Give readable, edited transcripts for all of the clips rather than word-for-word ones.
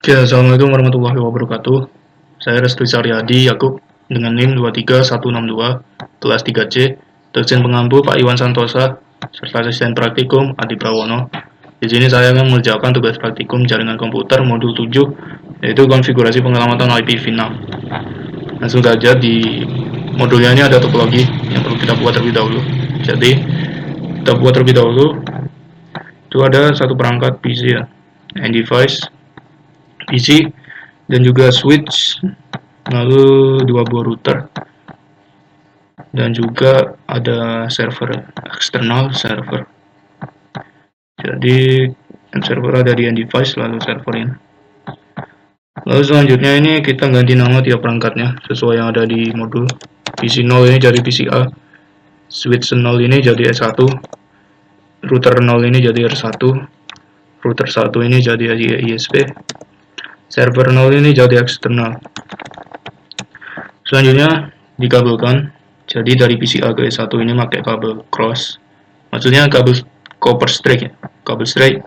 Oke, Assalamualaikum warahmatullahi wabarakatuh. Saya Restu Saryadi Yakub dengan NIM 23162, kelas 3C, dosen pengampu Pak Iwan Santosa, serta asisten praktikum Adi Prawono. Di sini saya akan mengerjakan tugas praktikum jaringan komputer modul 7, yaitu konfigurasi penyelamatan IPv6. Langsung saja, di modulnya ini ada topologi yang perlu kita buat terlebih dahulu. Jadi, kita buat terlebih dahulu. Itu ada satu perangkat PC ya, end device, PC, dan juga switch, lalu dua buah router, dan juga ada server eksternal server. Jadi server ada di end device, lalu server ini. Lalu selanjutnya ini kita ganti nama tiap perangkatnya sesuai yang ada di modul. PC 0 ini jadi PC A, switch 0 ini jadi S1, router 0 ini jadi R1, router 1 ini jadi ISP, server 0 ini jadi eksternal. Selanjutnya dikabelkan. Jadi dari PC A ke S1 ini pakai kabel cross. Maksudnya kabel copper straight ya. Kabel straight.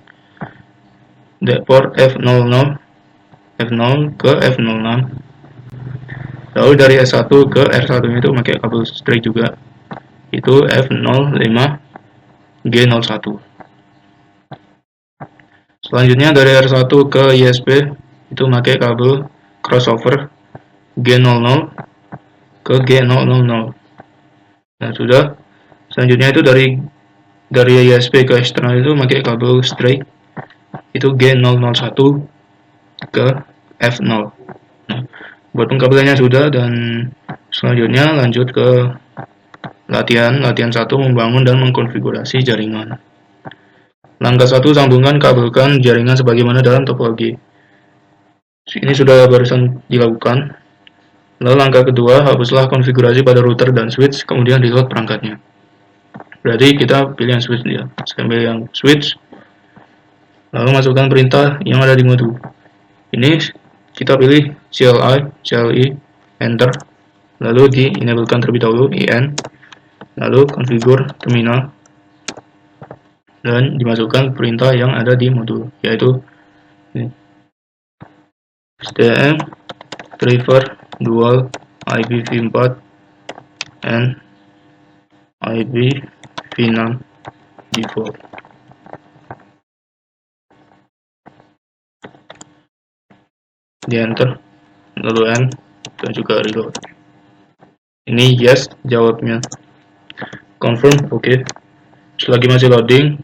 Port F00 ke F06. Lalu dari S1 ke R1 itu pakai kabel straight juga. Itu F05 G01. Selanjutnya dari R1 ke ISP itu pakai kabel crossover G00 ke G000. Nah, sudah. Selanjutnya itu dari ISP ke eksternal itu pakai kabel straight, itu G001 ke F0. Nah, buat pengkabelannya sudah, dan selanjutnya lanjut ke latihan 1, membangun dan mengkonfigurasi jaringan. Langkah 1, sambungkan kabelkan jaringan sebagaimana dalam topologi. Ini sudah barusan dilakukan. Lalu langkah kedua, hapuslah konfigurasi pada router dan switch, kemudian reload perangkatnya. Berarti kita pilih yang switch ya. Saya pilih yang switch. Lalu masukkan perintah yang ada di modul. Ini kita pilih CLI, enter. Lalu di-enablekan terlebih dahulu, IN. Lalu configure terminal. Dan dimasukkan perintah yang ada di modul, yaitu STM driver dual IPv4 and IPv6 default. Di enter, lalu N, dan juga reload. Ini yes jawabnya. Confirm, oke. Selagi masih loading,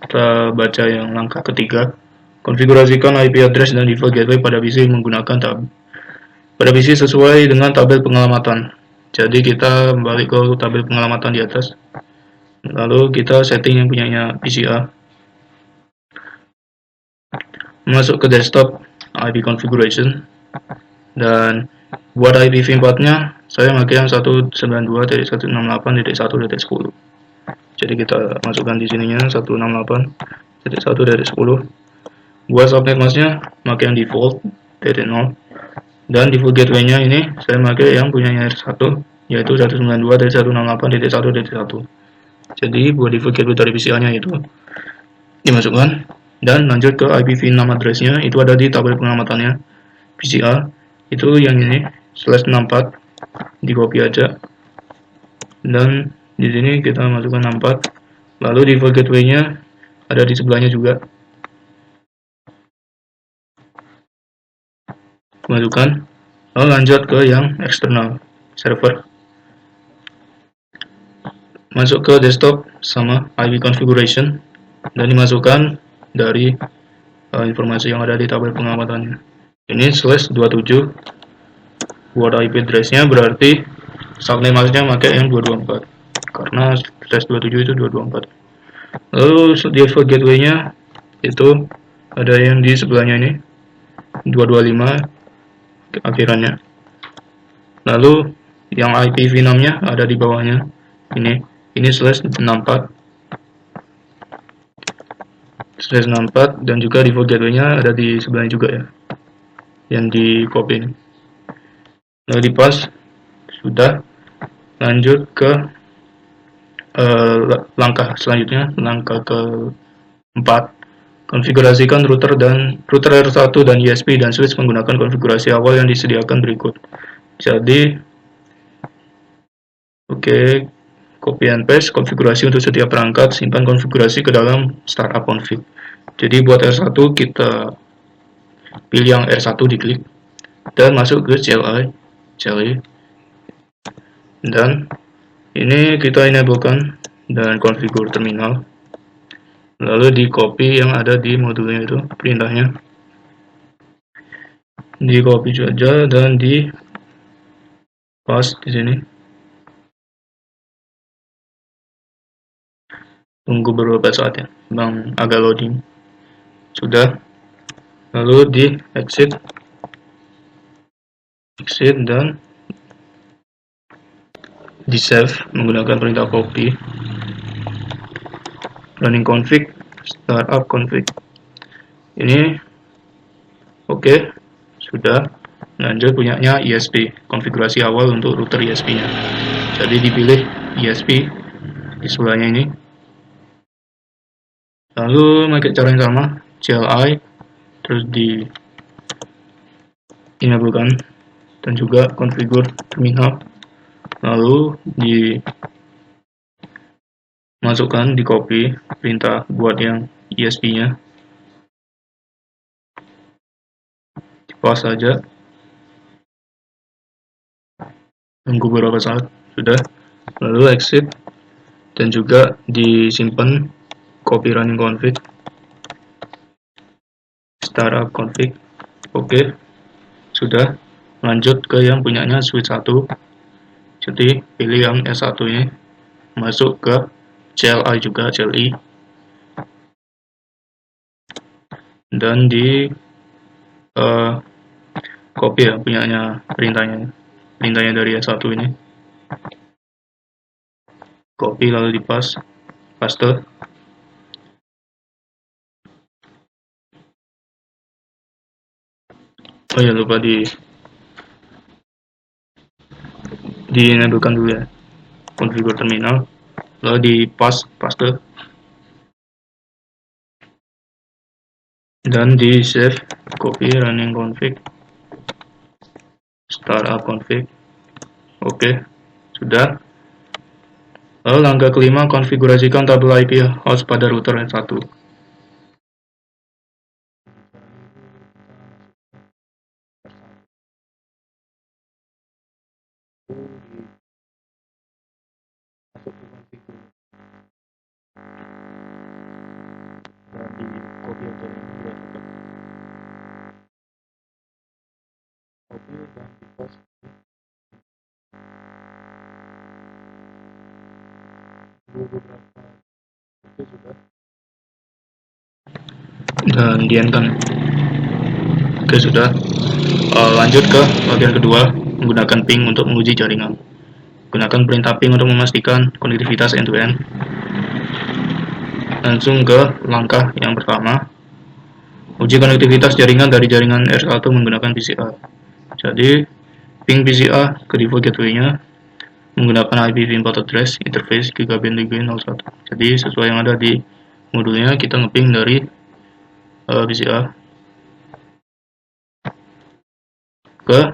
kita baca yang langkah ketiga. Konfigurasikan IP address dan default gateway pada PC menggunakan PC sesuai dengan tabel pengelamatan. Jadi kita balik ke tabel pengelamatan di atas. Lalu kita setting yang punyanya PC A. Masuk ke desktop IP configuration. Dan buat IPv4-nya saya pakai yang 192.168.1.10. Jadi kita masukkan di sininya 168.1.10. Buat subnet masknya pakai yang default dari 0. Dan default gateway-nya ini saya pakai yang punyanya R1, yaitu 192.168.1.1. Jadi buat default gateway dari PCA-nya itu dimasukkan, dan lanjut ke IPv6 address-nya, itu ada di tabel pengamatannya PCA, itu yang ini /64, di copy aja, dan di sini kita masukkan 64. Lalu default gateway-nya ada di sebelahnya juga, masukkan. Lalu lanjut ke yang eksternal server, masuk ke desktop sama IP configuration, dan dimasukkan dari informasi yang ada di tabel pengamatannya. Ini /27 buat IP address-nya, berarti subnet masknya pakai yang 224 karena /27 itu 224. Lalu default gateway-nya itu ada yang di sebelahnya ini 225 akhirannya. Lalu yang IPv6-nya ada di bawahnya, ini /64 dan juga default gateway-nya ada di sebelahnya juga ya, yang di copy ini. Lalu di paste, sudah. Lanjut ke langkah selanjutnya, langkah ke-4, Konfigurasikan router R1 dan ISP dan switch menggunakan konfigurasi awal yang disediakan berikut. Jadi, copy and paste konfigurasi untuk setiap perangkat, simpan konfigurasi ke dalam startup config. Jadi buat R1 kita pilih yang R1, diklik dan masuk ke CLI, dan ini kita enablekan dan configure terminal. Lalu di copy yang ada di modulnya itu perintahnya, di copy saja dan di paste di sini. Tunggu beberapa saat ya, bang, agak loading. Sudah. Lalu di exit dan di save menggunakan perintah copy. Running config, startup config. Ini sudah. Lanjut punyanya ISP, konfigurasi awal untuk router ISP-nya. Jadi dipilih ISP di sebelahnya ini. Lalu pakai cara yang sama, CLI, terus di enablekan dan juga configure terminal. Lalu masukkan di copy perintah buat yang ISP-nya, di paste saja, tunggu beberapa saat. Sudah. Lalu exit dan juga disimpan copy running config, startup config. Sudah. Lanjut ke yang punyanya switch 1. Jadi pilih yang S1 ini, masuk ke CLI, dan di copy ya punyanya perintahnya dari S1 ini. Copy lalu di paste. Oh ya, lupa di enablekan dulu ya, configure terminal, lalu di paste dan di save, copy running config, startup config. Sudah. Lalu langkah kelima, konfigurasikan tabel IP host pada router R1. Dan diankan. Sudah. Lanjut ke bagian kedua, menggunakan ping untuk menguji jaringan. Gunakan perintah ping untuk memastikan konektivitas end-to-end. Langsung ke langkah yang pertama, uji konektivitas jaringan dari jaringan R1 menggunakan PCA. Jadi ping PCA ke default gateway-nya menggunakan IPv4 address interface gigabit 01. Jadi sesuai yang ada di modulnya, kita ngeping dari PCA ke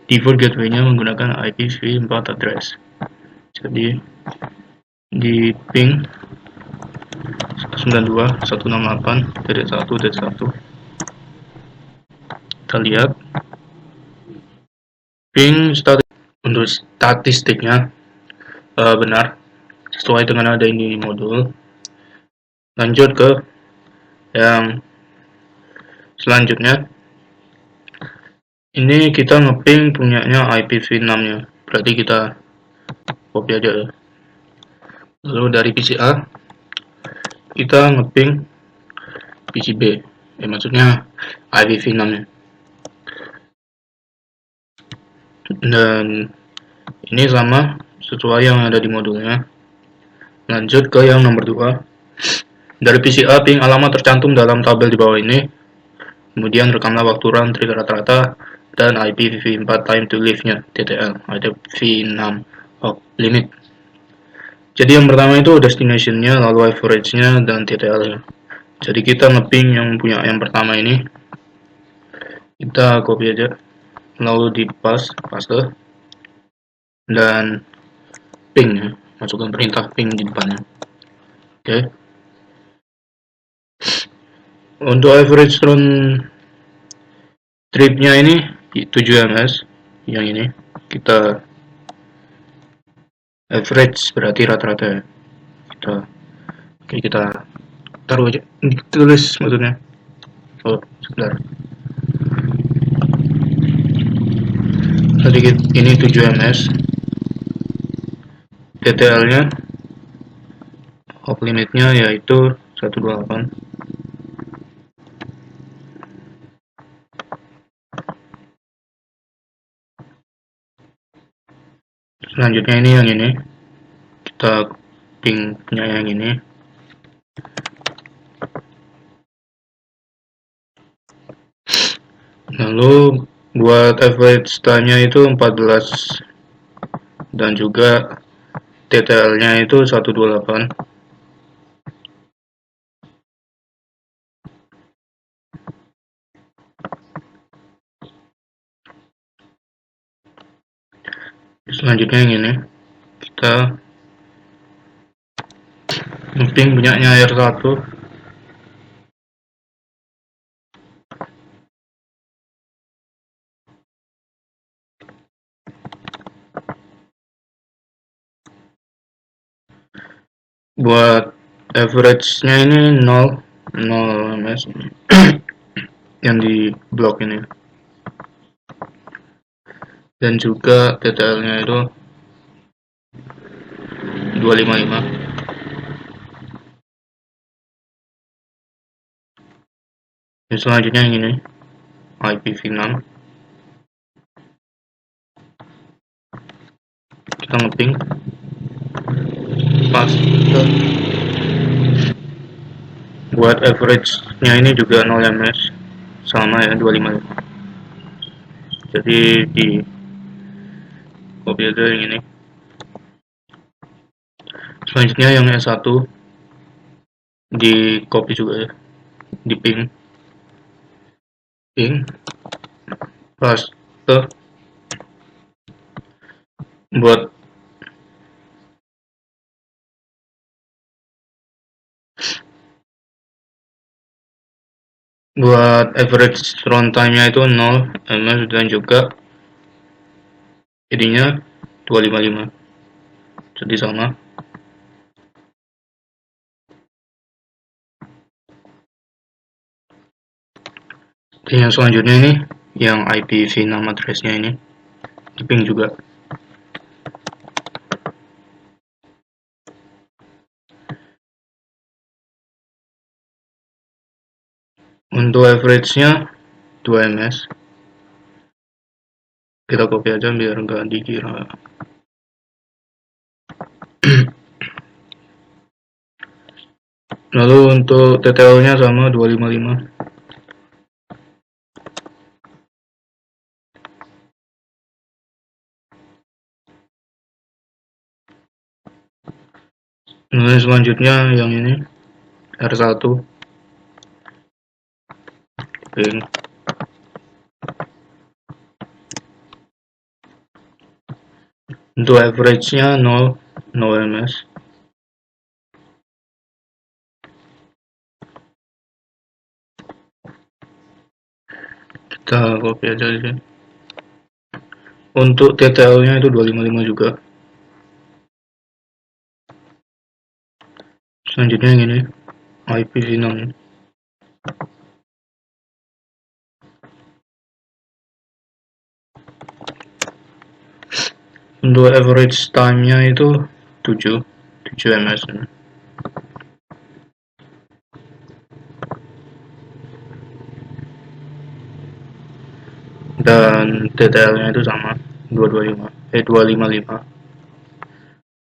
default gateway-nya menggunakan IPv4 address. Jadi di ping 192.168.1.1. Kita lihat ping untuk statistiknya benar sesuai dengan ada ini modul. Lanjut ke yang selanjutnya. Ini kita ngeping punyanya IPv6 nya, berarti kita copy aja. Lalu dari PCA kita ngeping PCB, maksudnya IPv6 nya. Dan ini sama sesuai yang ada di modulnya. Lanjut ke yang nomor 2. Dari PCA ping alamat tercantum dalam tabel di bawah ini. Kemudian rekamlah waktu run trigger rata-rata dan IPv4 time to live-nya, TTL, IPv6 limit. Jadi yang pertama itu destination-nya, lalu average-nya, dan TTL-nya. Jadi kita nge-ping yang punya yang pertama ini, kita copy aja, lalu di paste, dan ping ya, masukkan perintah ping di depannya. Oke. Untuk average run tripnya ini 7 ms, yang ini kita average berarti rata-rata ya. Kita taruh aja, ditulis maksudnya. Oh, sebentar. Sedikit ini 7 ms. TTL-nya hop limitnya yaitu 128. Selanjutnya ini yang ini, kita ping punya yang ini. Lalu buat average time-nya itu 14 dan juga TTL-nya itu 128. Selanjutnya yang ini, kita ping punyanya R1. Buat average-nya ini 0 ms yang di blok ini, dan juga TTL-nya itu 255. Dan selanjutnya yang ini, IPv6, kita ngeping pas. Buat average-nya ini juga 0 ms, sama ya 255. Jadi di copy aja yang ini. Selanjutnya yang S1 di copy juga ya, di ping paste. Buat average runtime-nya itu 0 ms dan juga jadinya 255. Jadi sama. Dan yang selanjutnya ini, yang IPv6 address-nya ini di ping juga. Untuk average-nya 2 ms. Kita copy aja biar nggak dikira. Lalu untuk TTL-nya sama 255. Lalu selanjutnya yang ini R1 ping. Untuk average-nya 0 ms. Kita copy aja di sini. Untuk TTL-nya itu 255 juga. Selanjutnya yang ini IPv6. Untuk average time-nya itu 7 ms. Dan TTL-nya itu sama 255.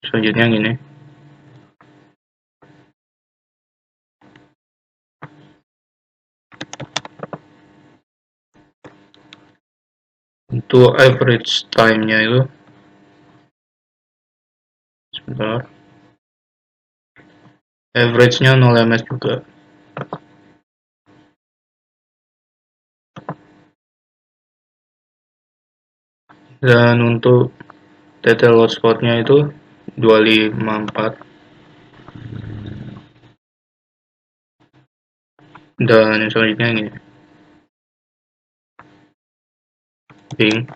Selanjutnya yang ini. Untuk average time-nya itu sebentar. Average-nya 0 ms juga. Dan untuk detail hotspotnya itu 254. Dan yang selanjutnya ini ping.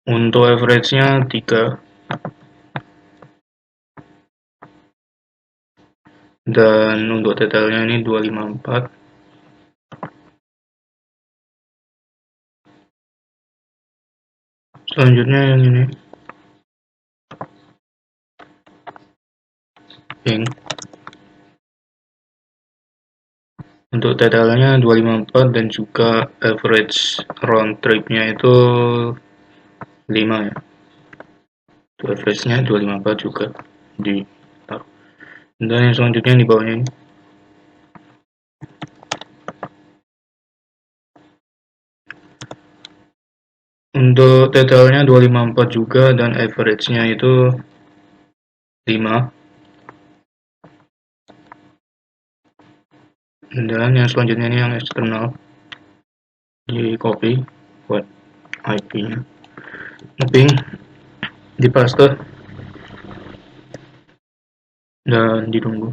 Untuk average-nya 3. Dan untuk detailnya ini 254. Selanjutnya yang ini ping. Untuk detailnya 254 dan juga average round trip-nya itu 5 ya. Itu average-nya 254 juga di taruh. Dan yang selanjutnya di bawahnya ini untuk detailnya 254 juga dan average-nya itu 5. Dan yang selanjutnya ini yang eksternal, di copy buat IP-nya, ngeping, dipaste, dan ditunggu.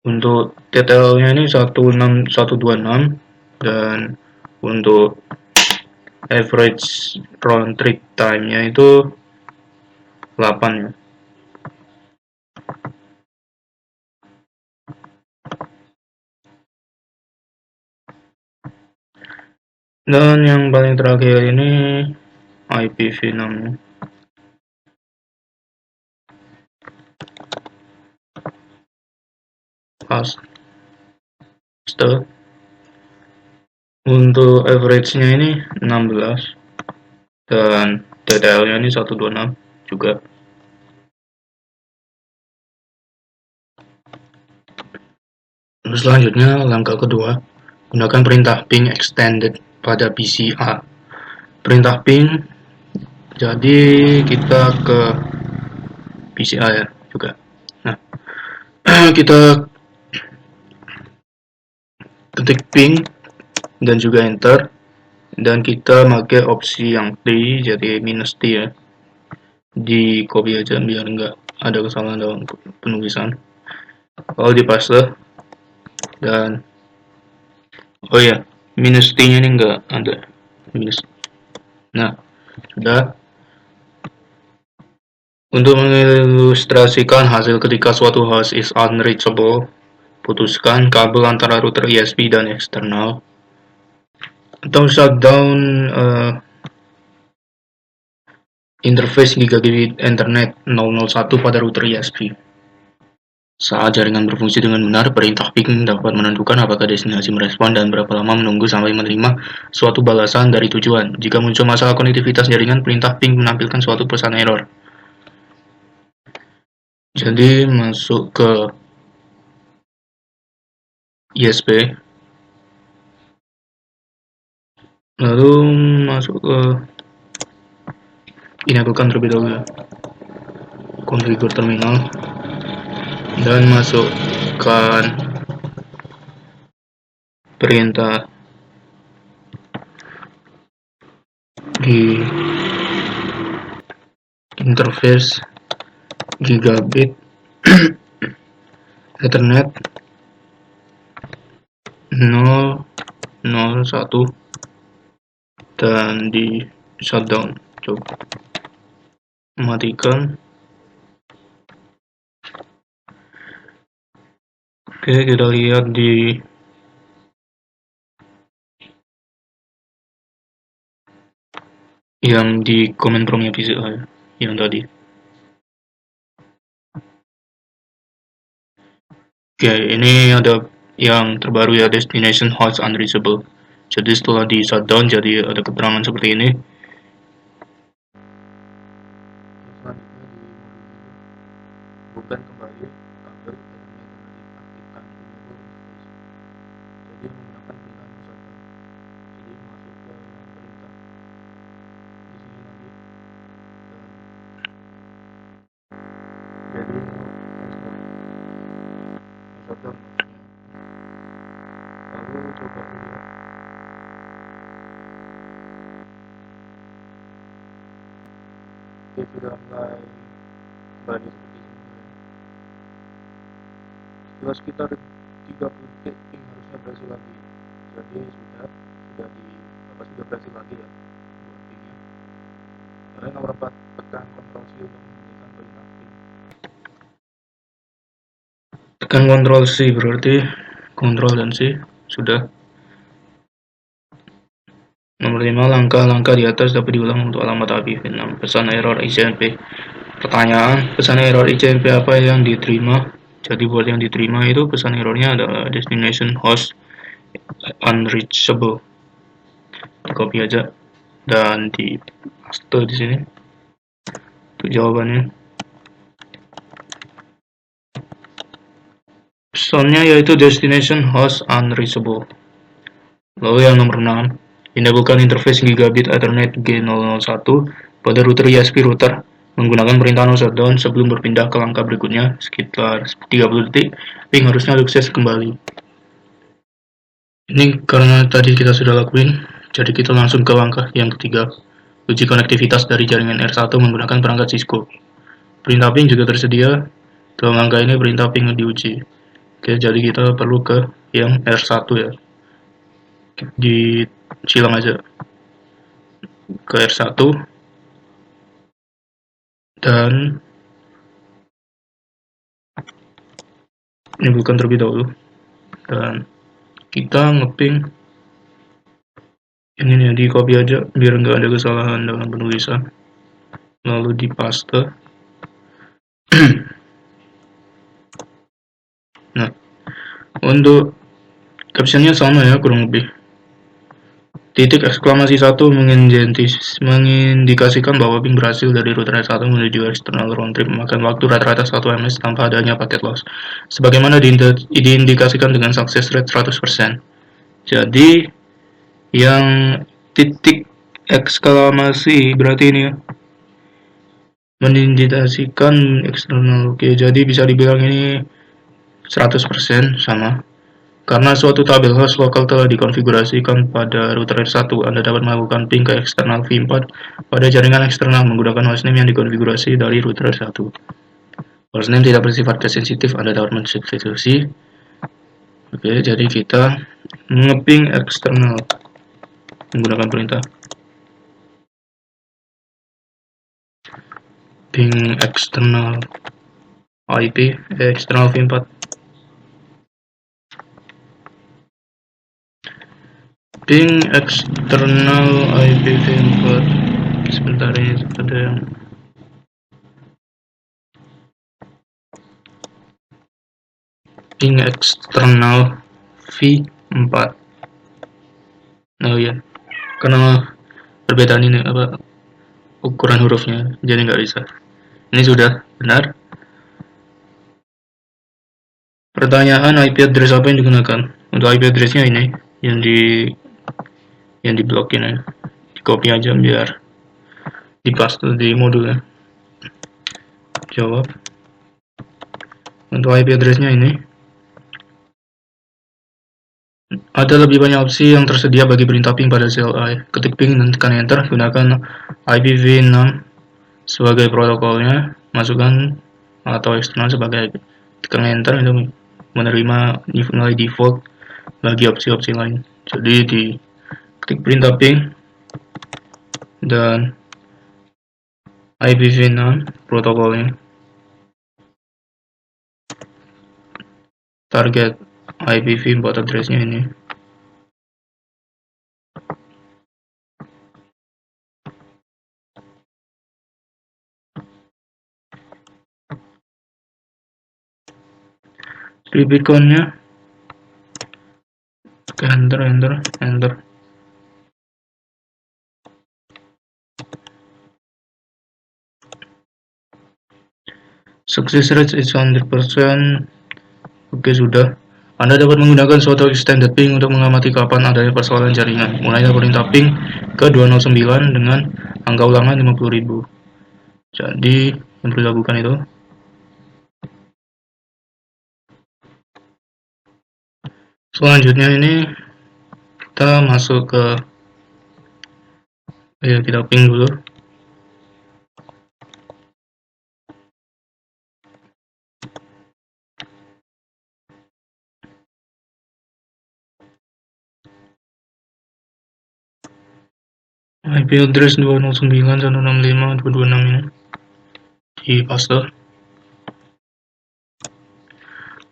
Untuk detailnya ini 16126 dan untuk average round trip time-nya itu 8 ya. Dan yang paling terakhir ini IPv6 paste. Untuk average-nya ini 16 dan detailnya ini 126 juga. Terus selanjutnya langkah kedua, gunakan perintah ping extended pada PCA. Perintah ping, jadi kita ke PCA ya juga. Nah, kita ketik ping dan juga enter, dan kita pakai opsi yang T, jadi minus T ya. Di copy aja biar nggak ada kesalahan dalam penulisan. Lalu di paste, dan oh ya, minus T nya ini nggak ada minus. Nah, sudah. Untuk mengilustrasikan hasil ketika suatu host is unreachable, putuskan kabel antara router ISP dan eksternal, atau shutdown interface gigabit Ethernet 001 pada router ISP. Saat jaringan berfungsi dengan benar, perintah ping dapat menentukan apakah destinasi merespon dan berapa lama menunggu sampai menerima suatu balasan dari tujuan. Jika muncul masalah konektivitas jaringan, perintah ping menampilkan suatu pesan error. Jadi masuk ke ISP, lalu masuk ke enablekan terlebih dahulu ya, configure terminal, dan masukkan perintah di interface gigabit Ethernet 001 dan di shutdown. Coba matikan. Oke, kita lihat di yang di command prompt-nya PCA yang tadi. Oke, ini ada yang terbaru ya, destination host unreachable. Jadi setelah di shutdown, jadi ada keterangan seperti ini. Bukan kembali kabel Ethernet yang diaktifkan enable interface. Jadi menggunakan perintah shutdown. Jadi masuk ke perintah di sini lagi, dan jadi shutdown maksudnya. Lalu coba lihat dia sudah mulai kembali seperti semula. Setelah sekitar 30 detik ping harusnya berhasil lagi. Jadi sudah berhasil lagi ya buat pingnya. Kalian nomor 4 tekan Ctrl C untuk menghentikan perintah ping. Tekan Ctrl C berarti Ctrl dan C sudah. Nomor 5, langkah-langkah di atas dapat diulang untuk alamat IPv6. Pesan error ICMP. Pertanyaan, pesan error ICMP apa yang diterima? Jadi buat yang diterima itu pesan errornya adalah destination host unreachable. Di copy aja dan di paste di sini untuk jawabannya. Pesannya yaitu destination host unreachable. Lalu yang nomor 6, enablekan interface gigabit Ethernet G001 pada router ISP router menggunakan perintah no shutdown sebelum berpindah ke langkah berikutnya sekitar 30 detik. Ping harusnya sukses kembali. Ini karena tadi kita sudah lakuin, jadi kita langsung ke langkah yang ketiga. Uji konektivitas dari jaringan R1 menggunakan perangkat Cisco. Perintah ping juga tersedia. Dalam langkah ini perintah ping diuji. Oke, jadi kita perlu ke yang R1 ya. Di silang aja ke R1 dan ini bukan terlebih dahulu dan kita ngeping ini nih, di copy aja biar nggak ada kesalahan dalam penulisan, lalu di paste. Nah, untuk captionnya sama ya kurang lebih. Titik eksklamasi 1 mengindikasikan bahwa ping berhasil dari router S1 menuju eksternal round trip memakan waktu rata-rata 1 ms tanpa adanya paket loss. Sebagaimana diindikasikan dengan success rate 100%. Jadi yang titik eksklamasi berarti ini ya, mengindikasikan eksternal. Oke, jadi bisa dibilang ini 100% sama. Karena suatu tabel host lokal telah dikonfigurasikan pada router R1, Anda dapat melakukan ping ke eksternal V4 pada jaringan eksternal menggunakan hostname yang dikonfigurasi dari router R1. Hostname tidak bersifat case sensitif, Anda dapat mensubstitusi. Oke, jadi kita ngeping eksternal menggunakan perintah ping eksternal IP eksternal V4. Ping eksternal IPv4. Sebentar, ini ada yang ping eksternal V4. Oh ya, karena perbedaan ini apa ukuran hurufnya, jadi nggak bisa. Ini sudah benar. Pertanyaan, IP address apa yang digunakan? Untuk IP addressnya ini yang diblokin ya, di copy aja biar dipaste di modulnya. Jawab. Untuk IP addressnya ini ada lebih banyak opsi yang tersedia bagi perintah ping pada CLI. Ketik ping dan tekan enter. Gunakan IPv6 sebagai protokolnya. Masukkan atau eksternal sebagai IP. Tekan enter untuk menerima nilai default bagi opsi-opsi lain. Jadi di klik perintah ping dan IPv6 protokolnya, target IPv4 addressnya ini. Bitcoinnya enter. Success rate is 100%. Oke, sudah. Anda dapat menggunakan suatu extended ping untuk mengamati kapan adanya persoalan jaringan. Mulai dari perintah ping ke 209 dengan angka ulangan 50.000. Jadi yang perlu dilakukan itu Selanjutnya ini kita masuk ke kita ping dulu. IP address 209.165.226 ini di paste.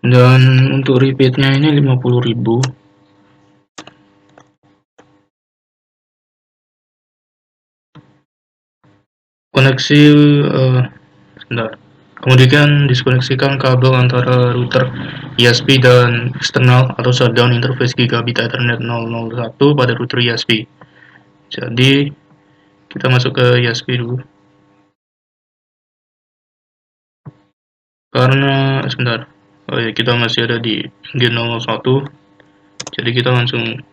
Dan untuk repeatnya ini 50.000. Koneksi sebentar. Kemudian diskoneksikan kabel antara router ISP dan eksternal atau shutdown interface gigabit Ethernet 001 pada router ISP. Jadi kita masuk ke ISP dulu. Karena sebentar. Oh ya, kita masih ada di G001. Jadi kita langsung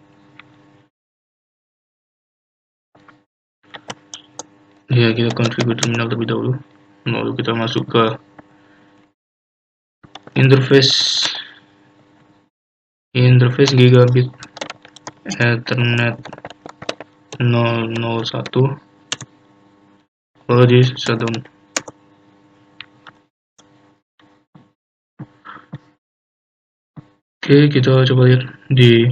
kita configure terminal terlebih dahulu. Lalu kita masuk ke interface gigabit Ethernet 001 lalu di shutdown. Oke, kita coba lihat di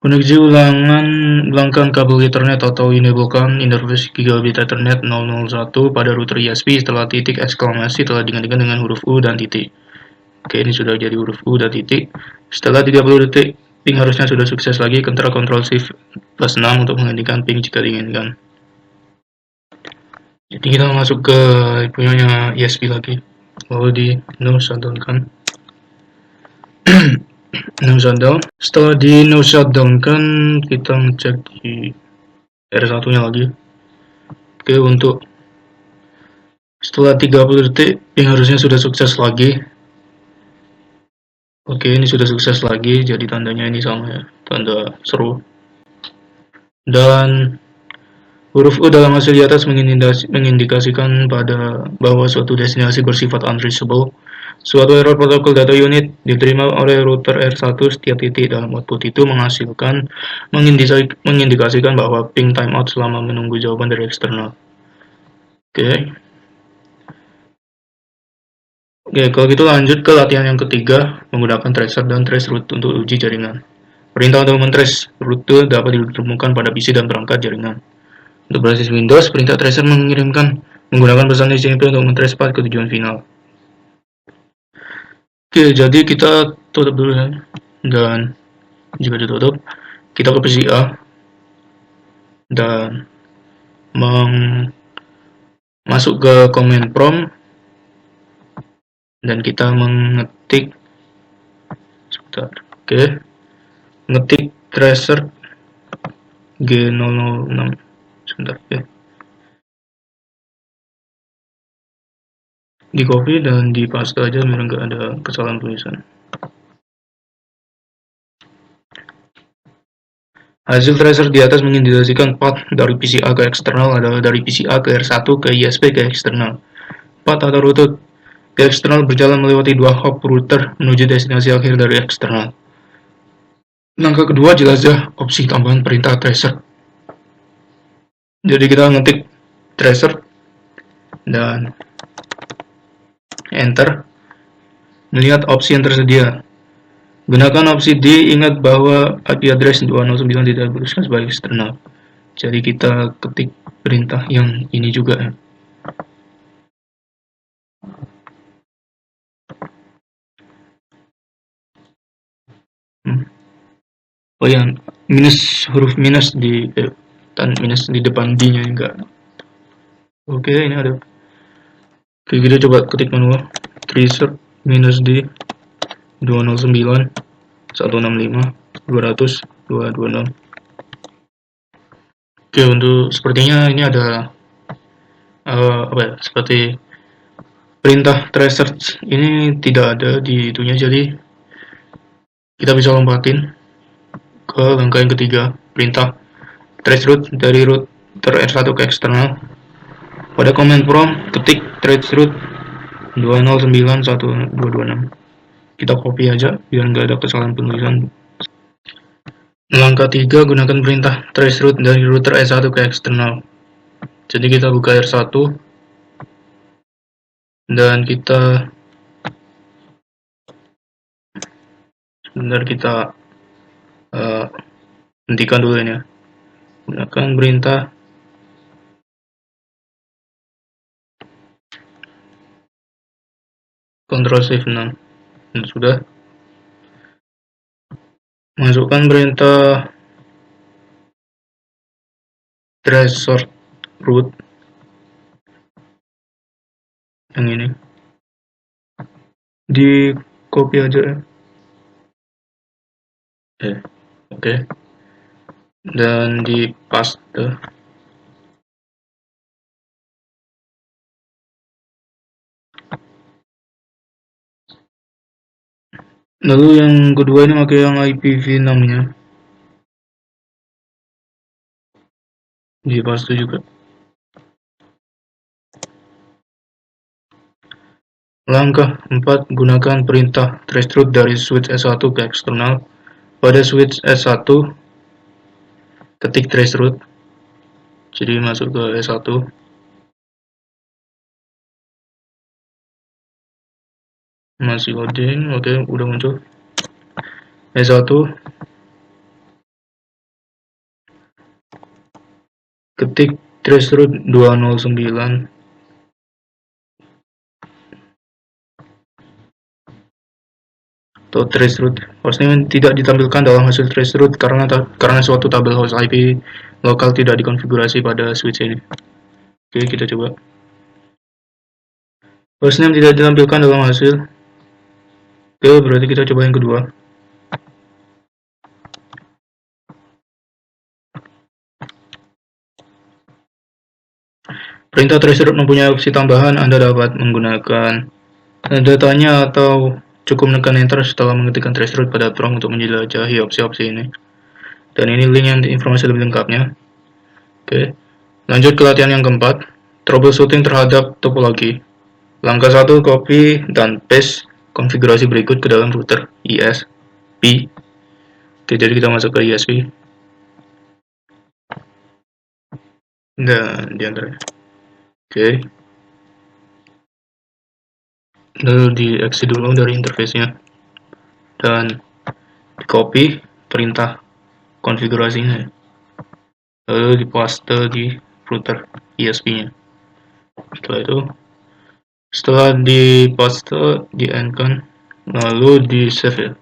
koneksi ulangkan kabel Ethernet atau enablekan interface gigabit Ethernet 001 pada router ISP setelah titik eksklamasi telah digantikan dengan huruf U dan titik. Oke, ini sudah jadi huruf U dan titik. Setelah 30 detik, ping harusnya sudah sukses lagi. Ctrl Shift plus 6 untuk menghentikan ping jika diinginkan. Jadi kita masuk ke punyanya ISP lagi, lalu di no shutdown kan. No shutdown. Setelah di no shutdown kan, kita ngecek di R1 nya lagi. Oke, untuk setelah 30 detik ping harusnya sudah sukses lagi. Oke, ini sudah sukses lagi, jadi tandanya ini sama ya, tanda seru. Dan huruf U dalam hasil di atas mengindikasikan bahwa suatu destinasi bersifat untraceable. Suatu error protokol data unit diterima oleh router R1 setiap titik dalam output itu mengindikasikan bahwa ping timeout selama menunggu jawaban dari eksternal. Oke, kalau gitu lanjut ke latihan yang ketiga, menggunakan tracer dan trace route untuk uji jaringan. Perintah untuk men-trace rute dapat ditemukan pada PC dan perangkat jaringan. Untuk berbasis Windows, perintah tracer menggunakan pesan SMP untuk men-trace path ke tujuan final. Oke, jadi kita tutup dulu ya. Dan jika ditutup, kita ke PC A dan masuk ke command prompt dan kita mengetik ngetik tracer G006 di copy dan di paste aja biar nggak ada kesalahan tulisan. Hasil tracer di atas mengindikasikan path dari PC A ke eksternal adalah dari PC A ke R1 ke ISP ke eksternal. Path atau rute ke eksternal berjalan melewati dua hop router menuju destinasi akhir dari eksternal. Langkah kedua jelajah opsi tambahan perintah tracer. Jadi kita ngetik tracer dan enter, melihat opsi yang tersedia. Gunakan opsi D, ingat bahwa IP address 209 tidak beruskan sebagai eksternal. Jadi kita ketik perintah yang ini juga ya. Oh ya, huruf minus di depan D-nya enggak. Oke, ini ada. Oke, kita coba ketik manual. Tracer minus D 209 165 200 226. Oke, untuk sepertinya ini ada seperti perintah tracer ini tidak ada di itunya, jadi kita bisa lompatin ke langkah yang ketiga, perintah trace route dari router R1 ke eksternal. Pada command prompt ketik traceroute 2091226. Kita copy aja biar nggak ada kesalahan penulisan. Langkah 3, gunakan perintah traceroute dari router S1 ke eksternal. Jadi kita buka R1 dan kita sebentar kita hentikan dulu ini ya. Gunakan perintah Ctrl Shift 6. Dan sudah. Masukkan perintah traceroute route yang ini. Di copy aja ya. Oke. Dan di paste. Lalu yang kedua ini pakai yang IPv6 nya. Di paste juga. Langkah 4, gunakan perintah traceroute dari switch S1 ke eksternal. Pada switch S1 ketik traceroute. Jadi masuk ke S1. Masih loading. Oke, udah muncul. S1 ketik traceroute 209 atau traceroute. Hostnya tidak ditampilkan dalam hasil traceroute karena suatu tabel host IP lokal tidak dikonfigurasi pada switch ini. Oke, kita coba. Hostname tidak ditampilkan dalam hasil. Oke, berarti kita coba yang kedua. Perintah traceroute mempunyai opsi tambahan. Anda dapat menggunakan datanya atau cukup menekan enter setelah mengetikkan traceroute pada prompt untuk menjelajahi opsi-opsi ini. Dan ini link yang informasi lebih lengkapnya. Oke, lanjut ke latihan yang keempat, troubleshooting terhadap topologi. Langkah 1, copy dan paste konfigurasi berikut ke dalam router ISP. Oke, jadi kita masuk ke ISP dan diantaranya. Oke, lalu di exit dulu dari interface-nya dan di copy perintah konfigurasinya, lalu di paste di router ISP-nya. Setelah di paste, di end-kan, lalu di save ya.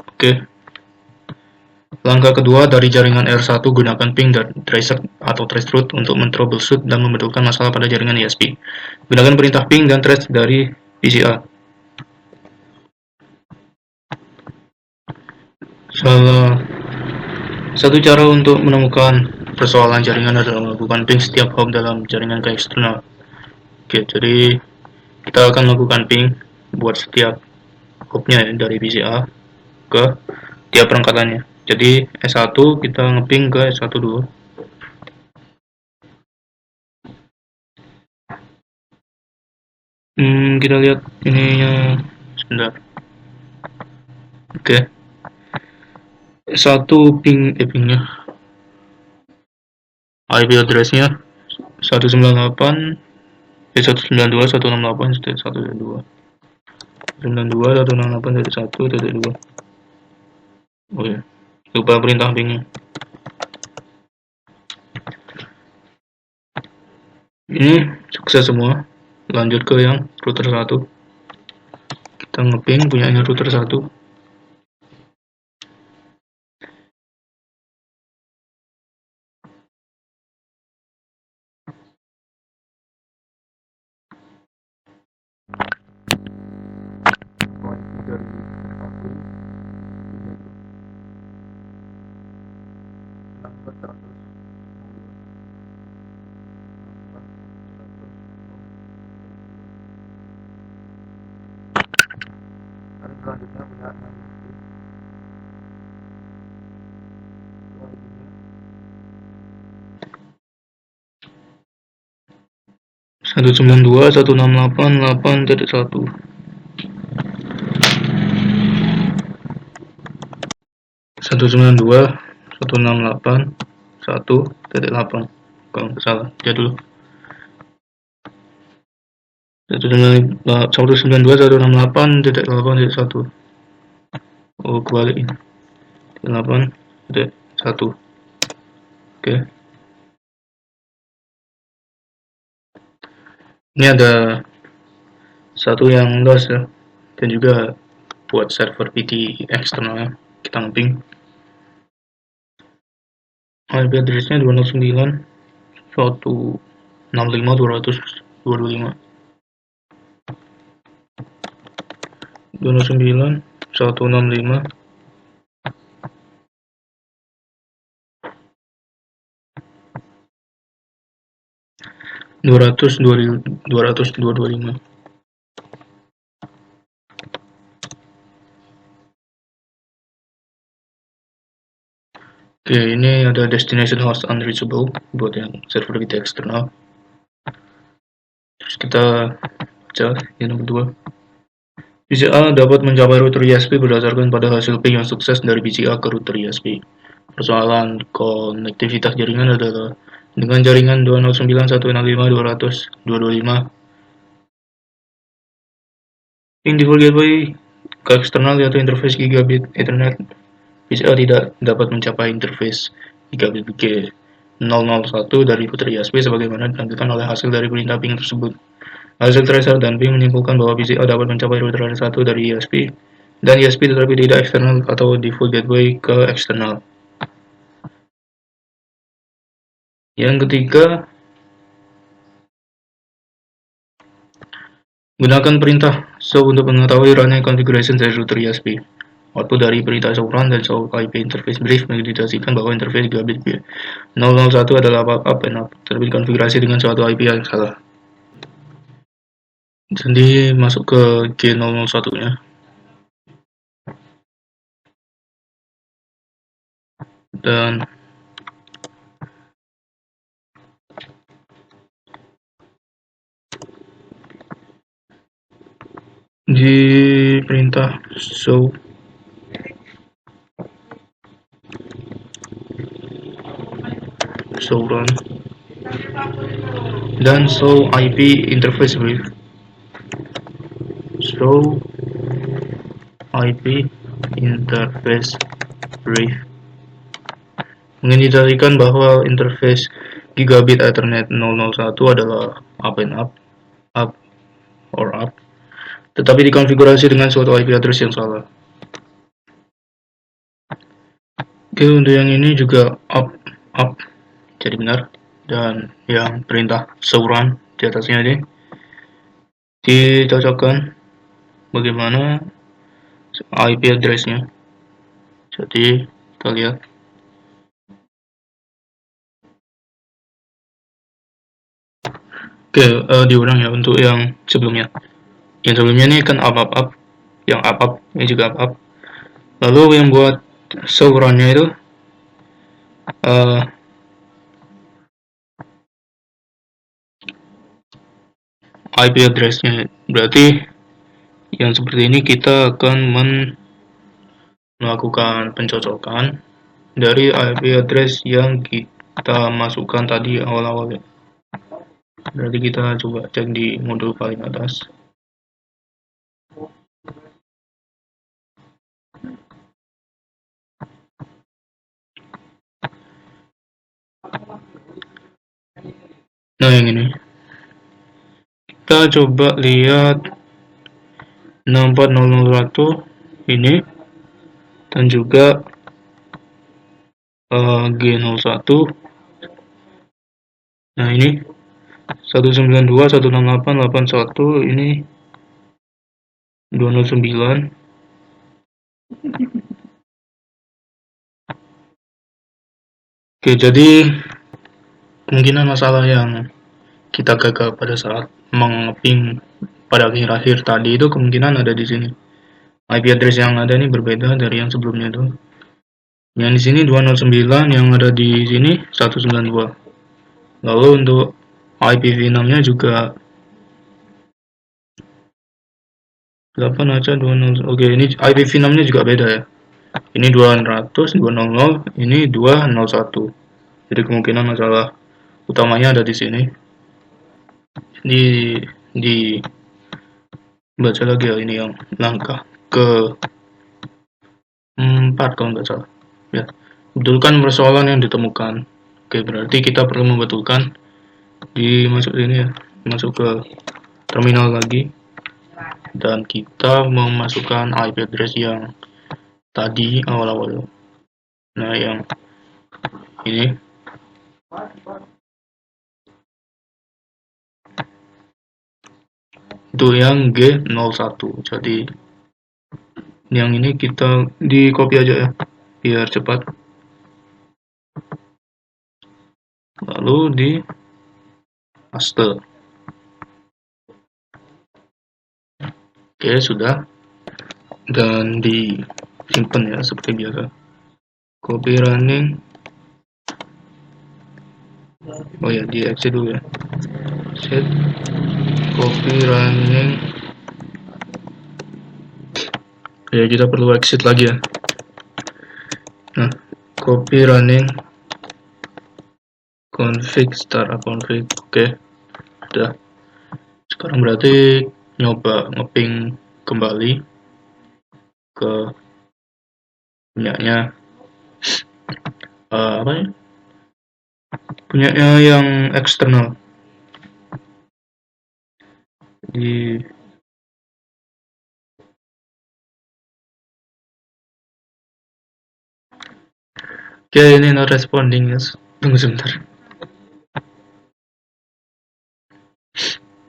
Oke. Langkah kedua, dari jaringan R1 gunakan ping dan tracer atau traceroute untuk men-troubleshoot dan membetulkan masalah pada jaringan ISP. Gunakan perintah ping dan trace dari PCA. Salah satu cara untuk menemukan persoalan jaringan adalah melakukan ping setiap hop dalam jaringan ke eksternal. Oke, jadi kita akan melakukan ping buat setiap hopnya dari PCA ke tiap perangkatannya. Jadi S1 kita ngeping ke S1 dulu. Kita lihat ininya sebentar. Oke. S1 pingnya. IP address-nya 198 192.168.1.2 92.168.1.2. Oh ya, lupa perintah pingnya. Ini sukses semua. Lanjut ke yang router 1. Kita ngeping punyanya router 1. Selanjutnya punya 192.168.8.1 192.168.1.8 kalau nggak salah ya dulu 192.168.8.1 oh kebalik ini 8.1 oke. Ini ada satu yang loss ya, dan juga buat server PT eksternalnya kita ngeping. IP address-nya 209 165 200 225 209 165 200 225. Oke, ini ada destination host unreachable buat yang server kita eksternal. Terus kita baca yang nomor 2. BCA dapat mencapai router ISP berdasarkan pada hasil ping yang sukses dari BCA ke router ISP. Persoalan konektivitas jaringan adalah dengan jaringan 209.165.200 ping default gateway ke eksternal yaitu interface gigabit Ethernet. BCA tidak dapat mencapai interface gigabit G001 dari router ISP sebagaimana ditampilkan oleh hasil dari perintah ping tersebut. Hasil tracer dan ping menyimpulkan bahwa BCA dapat mencapai router R1 dari ISP dan ISP tetapi tidak eksternal atau default gateway ke eksternal. Yang ketiga, gunakan perintah show untuk mengetahui running configuration dari router ISP. Output dari perintah show run dan show IP interface brief mengindikasikan bahwa interface gigabit 001 adalah up and up, tetapi konfigurasi dengan suatu IP yang salah. Jadi masuk ke G001-nya. Dan di perintah show run dan show IP interface brief. Show IP interface brief mengindikasikan bahwa interface gigabit Ethernet 001 adalah up and up, tetapi dikonfigurasi dengan suatu IP address yang salah. Oke, untuk yang ini juga up jadi benar, dan yang perintah show run di atasnya ini dicocokkan bagaimana IP address-nya. Jadi kita lihat oke, diulang ya untuk yang sebelumnya. Yang sebelumnya ini kan up, yang up ini juga up. Lalu yang buat show run-nya itu IP address-nya. Berarti yang seperti ini kita akan melakukan pencocokan dari IP address yang kita masukkan tadi awal-awal. Berarti kita coba cek di modul paling atas. Nah, yang ini. Kita coba lihat 64001 ini dan juga G01. Nah, ini 192.168.8.1 ini 209. Oke, jadi kemungkinan masalah yang kita gagal pada saat mengeping pada akhir-akhir tadi itu kemungkinan ada di sini. IP address yang ada ini berbeda dari yang sebelumnya itu. Yang di sini 209, yang ada di sini 192. Lalu untuk IPv6-nya juga 8 aja 20. Oke, ini IPv6 nya juga beda ya. Ini 200 200, ini 201. Jadi kemungkinan masalah utamanya ada di sini. Di baca lagi ya, ini yang langkah ke 4 kalau nggak salah. Ya, betulkan persoalan yang ditemukan. Oke, berarti kita perlu membetulkan masuk ini ya, masuk ke terminal lagi, dan kita memasukkan IP address yang tadi awal-awal. Nah, yang ini itu yang G01. Jadi yang ini kita di copy aja ya, biar cepat. Lalu di paste. Oke, sudah. Dan disimpan ya seperti biasa. Copy running. Oh ya, di exit dulu ya. Set copy running. Ya, kita perlu exit lagi ya. Nah, copy running config start config. Oke, udah. Sekarang berarti nyoba ngeping kembali ke punyanya apa ya? Punyanya yang eksternal di Oke, ini not responding ya. Tunggu sebentar.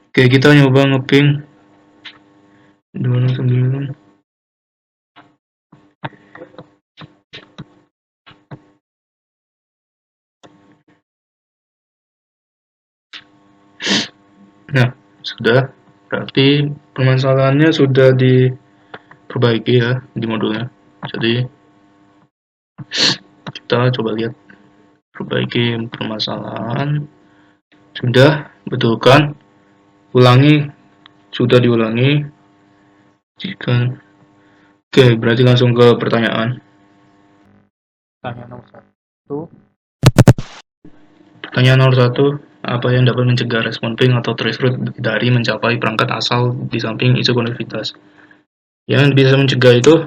Oke, kita nyoba ngeping 209. Nah, sudah. Berarti permasalahannya sudah diperbaiki ya di modulnya. Jadi kita coba lihat, perbaiki permasalahan. Sudah, betulkan. Ulangi, sudah diulangi. Jika Oke, berarti langsung ke pertanyaan. Pertanyaan nomor 1. Pertanyaan nomor 1, apa yang dapat mencegah respon ping atau traceroute dari mencapai perangkat asal di samping isu konektivitas? Yang bisa mencegah itu,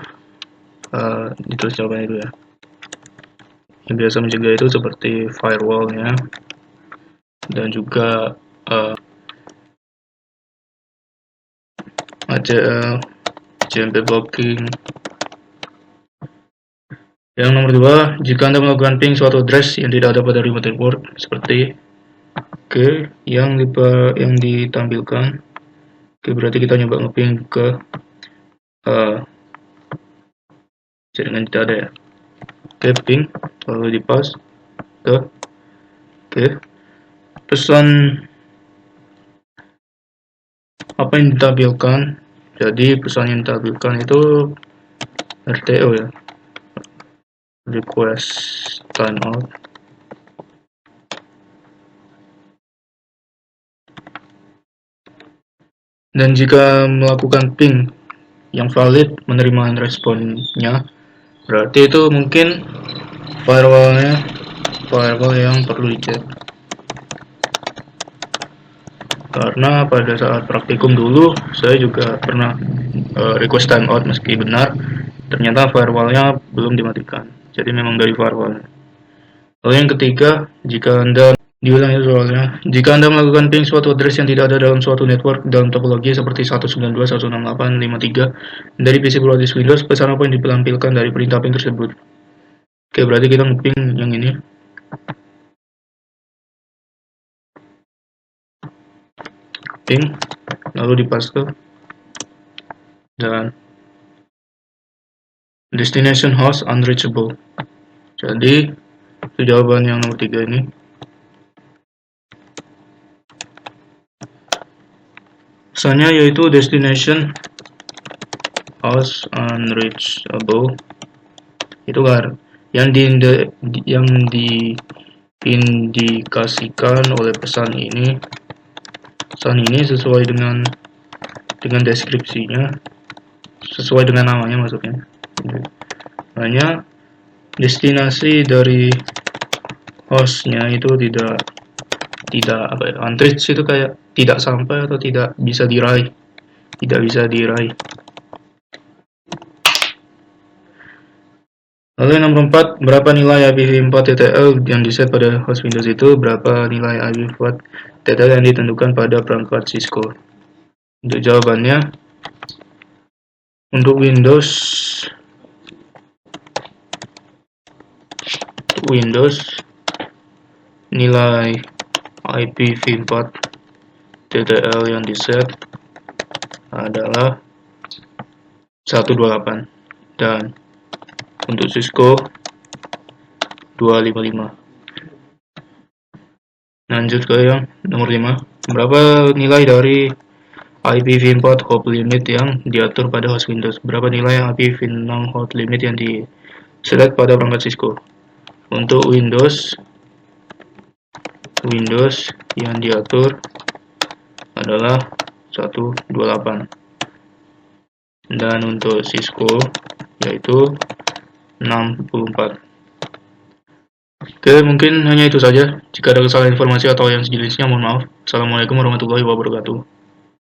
ditulis jawabannya dulu ya. Yang biasa mencegah itu seperti firewallnya, dan juga ACL, JMP blocking. Yang nomor 2, jika Anda melakukan ping suatu address yang tidak ada pada remote network, seperti yang ditampilkan. Oke, berarti kita nyoba ngeping ke jaringan tidak ada ya. Oke, ping, lalu di pass ke pesan apa yang ditampilkan. Jadi pesan yang ditampilkan itu RTO ya, request timeout. Dan jika melakukan ping yang valid menerima responnya, berarti itu mungkin firewall yang perlu dicek. Karena pada saat praktikum dulu saya juga pernah request timeout meski benar, ternyata firewallnya belum dimatikan. Jadi memang dari firewall. Lalu yang ketiga, jika Anda jika Anda melakukan ping suatu address yang tidak ada dalam suatu network dalam topologi seperti 192.168.53 dari PC berbasis Windows, pesan apa yang ditampilkan dari perintah ping tersebut? Oke, berarti kita ngeping yang ini. Ping, lalu dipaste, dan destination host unreachable. Jadi itu jawaban yang nomor 3 ini. Pesannya yaitu destination host unreachable. Itu kan yang diindikasikan oleh pesan ini sesuai dengan deskripsinya. sesuai dengan namanya maksudnya. Hanya destinasi dari hostnya itu tidak apa ya, unreach itu kayak tidak sampai atau tidak bisa diraih, tidak bisa diraih. Lalu yang nomor 4, berapa nilai IPv4 TTL yang diset pada host Windows itu, berapa nilai IPv4 TTL yang ditentukan pada perangkat Cisco. Untuk jawabannya, untuk Windows nilai IPv4 TTL yang diset adalah 128 dan untuk Cisco 255. Lanjut ke yang nomor 5. Berapa nilai dari IPv4 hop limit yang diatur pada host Windows? Berapa nilai IPv6 hop limit yang diset pada perangkat Cisco? Untuk Windows yang diatur adalah 128. Dan untuk Cisco yaitu 64. Oke, mungkin hanya itu saja. Jika ada kesalahan informasi atau yang sejenisnya, mohon maaf. Assalamualaikum warahmatullahi wabarakatuh.